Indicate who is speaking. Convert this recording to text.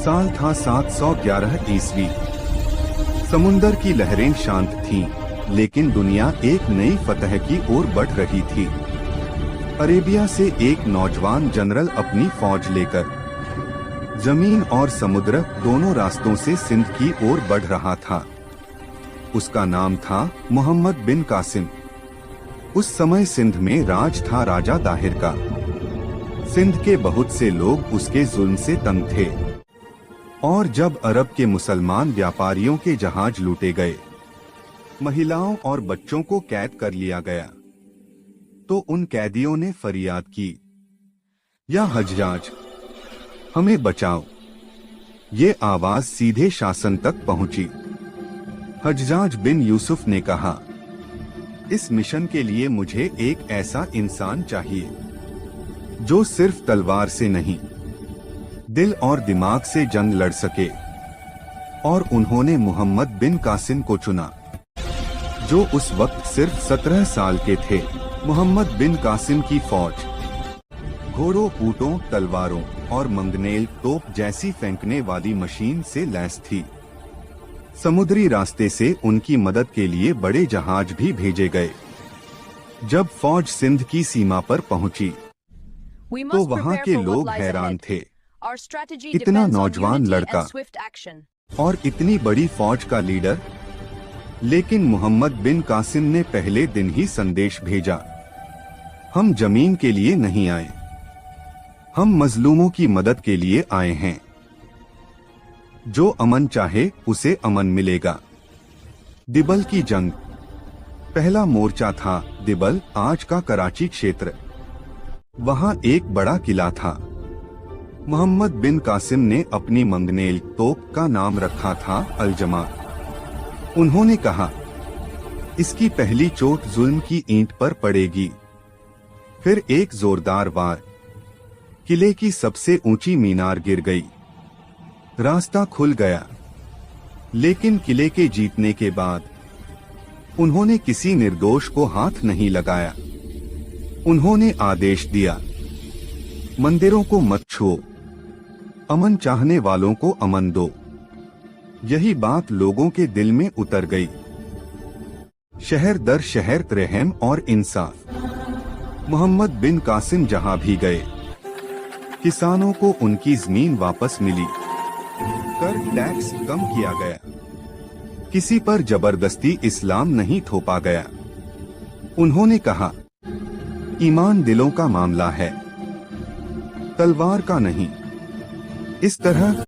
Speaker 1: साल था 711 ईस्वी। समुंदर की लहरें शांत थीं, लेकिन दुनिया एक नई फतह की ओर बढ़ रही थी। अरेबिया से एक नौजवान जनरल अपनी फौज लेकर जमीन और समुद्र दोनों रास्तों से सिंध की ओर बढ़ रहा था। उसका नाम था मोहम्मद बिन कासिम। उस समय सिंध में राज था राजा दाहिर का। सिंध के बहुत से लोग उसके जुल्म से तंग थे, और जब अरब के मुसलमान व्यापारियों के जहाज लूटे गए, महिलाओं और बच्चों को कैद कर लिया गया, तो उन कैदियों ने फरियाद की, या हज्जाज, हमें बचाओ। ये आवाज सीधे शासन तक पहुंची। हज्जाज बिन यूसुफ ने कहा, इस मिशन के लिए मुझे एक ऐसा इंसान चाहिए जो सिर्फ तलवार से नहीं, दिल और दिमाग से जंग लड़ सके। और उन्होंने मोहम्मद बिन कासिम को चुना, जो उस वक्त सिर्फ 17 साल के थे। मोहम्मद बिन कासिम की फौज घोड़ों, ऊंटों, तलवारों और मंगनेल तोप जैसी फेंकने वाली मशीन से लैस थी। समुद्री रास्ते से उनकी मदद के लिए बड़े जहाज भी भेजे गए। जब फौज सिंध की सीमा पर पहुंची, तो वहां के लोग हैरान थे। इतना नौजवान लड़का और इतनी बड़ी फौज का लीडर। लेकिन मोहम्मद बिन कासिम ने पहले दिन ही संदेश भेजा, हम जमीन के लिए नहीं आए, हम मजलूमों की मदद के लिए आए हैं। जो अमन चाहे उसे अमन मिलेगा। दिबल की जंग। पहला मोर्चा था दिबल, आज का कराची क्षेत्र। वहां एक बड़ा किला था। मोहम्मद बिन कासिम ने अपनी मंगनेल तोप का नाम रखा था अलजमा। उन्होंने कहा, इसकी पहली चोट जुल्म की ईंट पर पड़ेगी। फिर एक जोरदार वार, किले की सबसे ऊंची मीनार गिर गई। रास्ता खुल गया। लेकिन किले के जीतने के बाद उन्होंने किसी निर्दोष को हाथ नहीं लगाया। उन्होंने आदेश दिया, मंदिरों को मत छुओ, अमन चाहने वालों को अमन दो। यही बात लोगों के दिल में उतर गई। शहर दर शहर रहम और इंसाफ। मोहम्मद बिन कासिम जहां भी गए, किसानों को उनकी जमीन वापस मिली, कर टैक्स कम किया गया, किसी पर जबरदस्ती इस्लाम नहीं थोपा गया। उन्होंने कहा, ईमान दिलों का मामला है, तलवार का नहीं। इस तरह